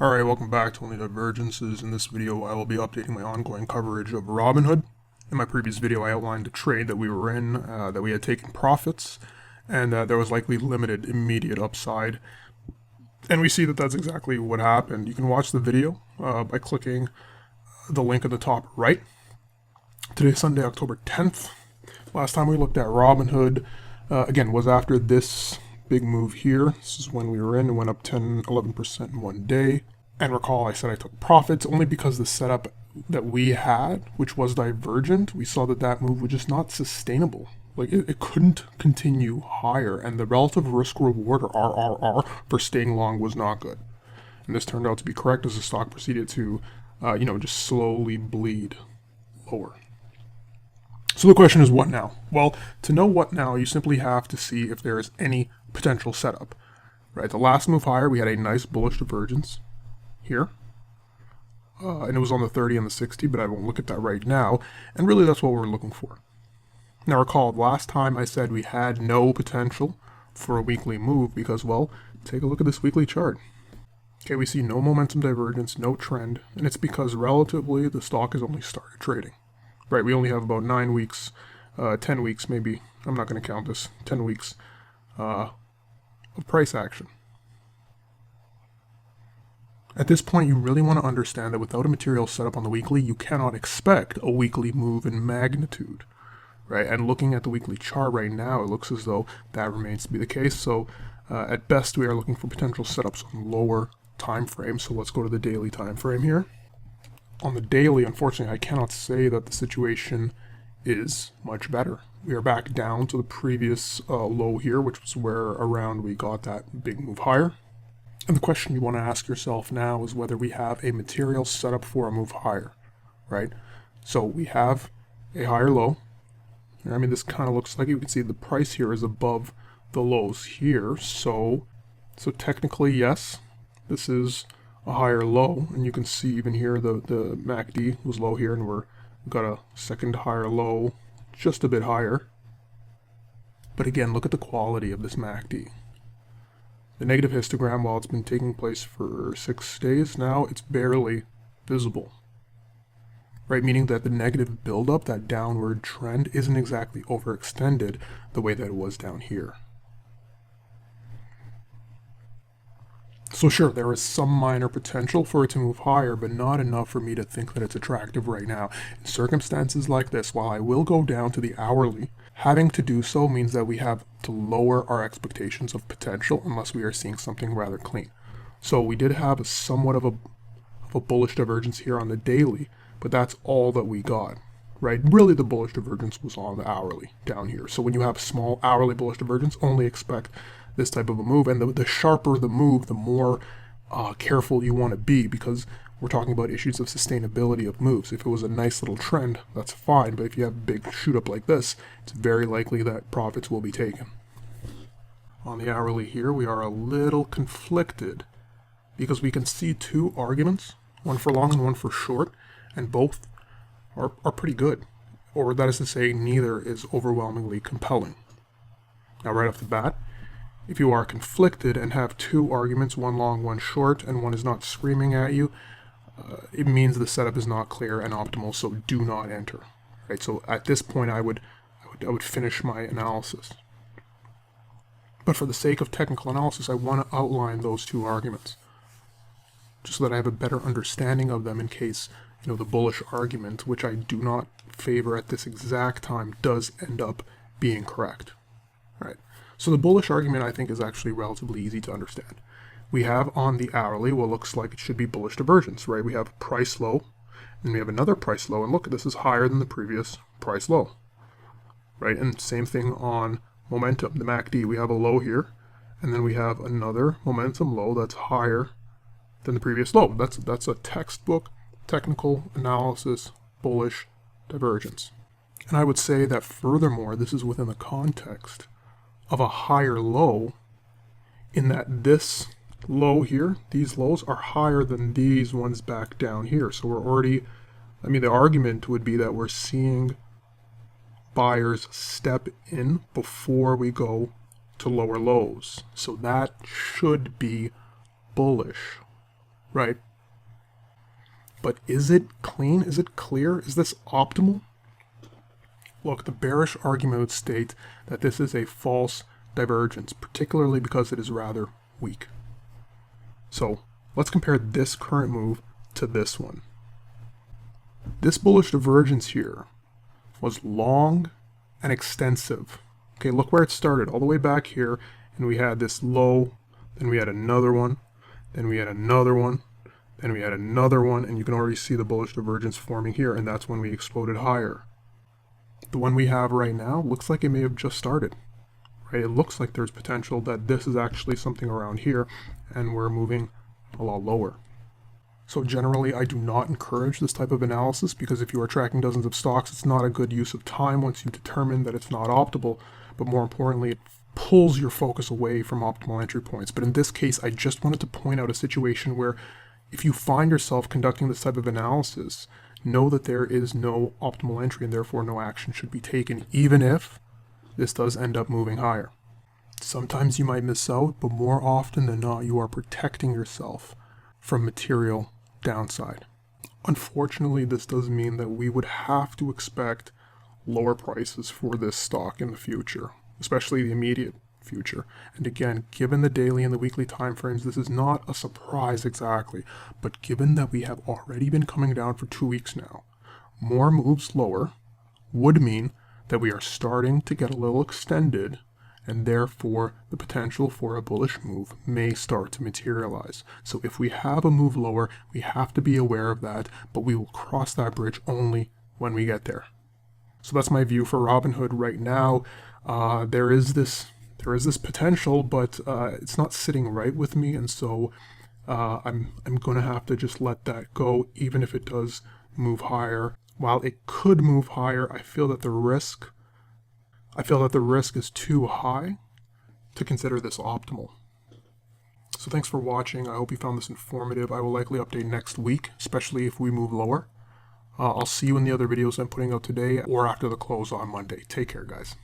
Alright, welcome back to Only Divergences. In this video, I will be updating my ongoing coverage of Robinhood. In my previous video, I outlined a trade that we were in, that we had taken profits, and there was likely limited immediate upside. And we see that that's exactly what happened. You can watch the video by clicking the link at the top right. Today is Sunday, October 10th. Last time we looked at Robinhood, again, was after this big move here. This is when we were in. It went up 10-11% in one day. And recall, I said I took profits only because the setup that we had, which was divergent, we saw that that move was just not sustainable. Like, it couldn't continue higher, and the relative risk reward, or RRR, for staying long was not good. And this turned out to be correct as the stock proceeded to, just slowly bleed lower. So the question is, what now? Well, to know what now, you simply have to see if there is any potential setup. Right, the last move higher, we had a nice bullish divergence here. And it was on the 30 and the 60, but I won't look at that right now. And really, that's what we're looking for. Now recall, last time I said we had no potential for a weekly move because, well, take a look at this weekly chart. Okay, we see no momentum divergence, no trend, and it's because relatively the stock has only started trading. Right, we only have about 9 weeks, 10 weeks maybe, I'm not going to count this, 10 weeks of price action. At this point, you really want to understand that without a material setup on the weekly, you cannot expect a weekly move in magnitude, right? And looking at the weekly chart right now, it looks as though that remains to be the case. So at best, we are looking for potential setups on lower time frames. So let's go to the daily time frame here. On the daily, unfortunately, I cannot say that the situation is much better. We are back down to the previous low here, which was where around we got that big move higher. And the question you want to ask yourself now is whether we have a material setup for a move higher, right? So we have a higher low. I mean, this kind of looks like you can see the price here is above the lows here. So technically, yes, this is a higher low. And you can see even here the MACD was low here, and we've got a second higher low, just a bit higher. But again, look at the quality of this MACD. The negative histogram, while it's been taking place for 6 days now, it's barely visible. Right, meaning that the negative buildup, that downward trend, isn't exactly overextended the way that it was down here. So sure, there is some minor potential for it to move higher, but not enough for me to think that it's attractive right now. In circumstances like this, while I will go down to the hourly, having to do so means that we have to lower our expectations of potential unless we are seeing something rather clean. So we did have somewhat of a bullish divergence here on the daily, but that's all that we got, right? Really, the bullish divergence was on the hourly down here. So when you have small hourly bullish divergence, only expect this type of a move. And the sharper the move, the more careful you want to be, because we're talking about issues of sustainability of moves. If it was a nice little trend, that's fine. But if you have a big shoot up like this, it's very likely that profits will be taken. On the hourly here, we are a little conflicted because we can see two arguments, one for long and one for short, and both are pretty good. Or that is to say, neither is overwhelmingly compelling. Now, right off the bat, if you are conflicted and have two arguments, one long, one short, and one is not screaming at you, it means the setup is not clear and optimal, so do not enter. Right? So at this point, I would finish my analysis. But for the sake of technical analysis, I want to outline those two arguments, just so that I have a better understanding of them in case, the bullish argument, which I do not favor at this exact time, does end up being correct. Right? So the bullish argument, I think, is actually relatively easy to understand. We have on the hourly what looks like it should be bullish divergence, right? We have price low, and we have another price low, and look, this is higher than the previous price low, right? And same thing on momentum, the MACD. We have a low here, and then we have another momentum low that's higher than the previous low. That's a textbook technical analysis bullish divergence. And I would say that furthermore, this is within the context of a higher low, in that this low here, these lows are higher than these ones back down here. So we're already, the argument would be that we're seeing buyers step in before we go to lower lows. So that should be bullish. right? But is it clean? Is it clear? Is this optimal? Look, the bearish argument would state that this is a false divergence, particularly because it is rather weak. So let's compare this current move to this one. This bullish divergence here was long and extensive. Okay, look where it started, all the way back here, and we had this low, then we had another one, then we had another one, then we had another one, and you can already see the bullish divergence forming here, and that's when we exploded higher. The one we have right now looks like it may have just started, right? It looks like there's potential that this is actually something around here, and we're moving a lot lower. So generally, I do not encourage this type of analysis, because if you are tracking dozens of stocks, it's not a good use of time once you determine that it's not optimal, but more importantly, it pulls your focus away from optimal entry points. But in this case, I just wanted to point out a situation where if you find yourself conducting this type of analysis, know that there is no optimal entry and therefore no action should be taken, even if this does end up moving higher. Sometimes you might miss out, but more often than not, you are protecting yourself from material downside. Unfortunately, this does mean that we would have to expect lower prices for this stock in the future, especially the immediate future. And again, given the daily and the weekly time frames, this is not a surprise exactly, but given that we have already been coming down for 2 weeks now, more moves lower would mean that we are starting to get a little extended, and therefore the potential for a bullish move may start to materialize. So if we have a move lower, we have to be aware of that, but we will cross that bridge only when we get there. So that's my view for Robinhood right now. There is this potential, but it's not sitting right with me, and so I'm going to have to just let that go, even if it does move higher. While it could move higher, I feel that the risk is too high to consider this optimal. So thanks for watching. I hope you found this informative. I will likely update next week, especially if we move lower. I'll see you in the other videos I'm putting out today or after the close on Monday. Take care, guys.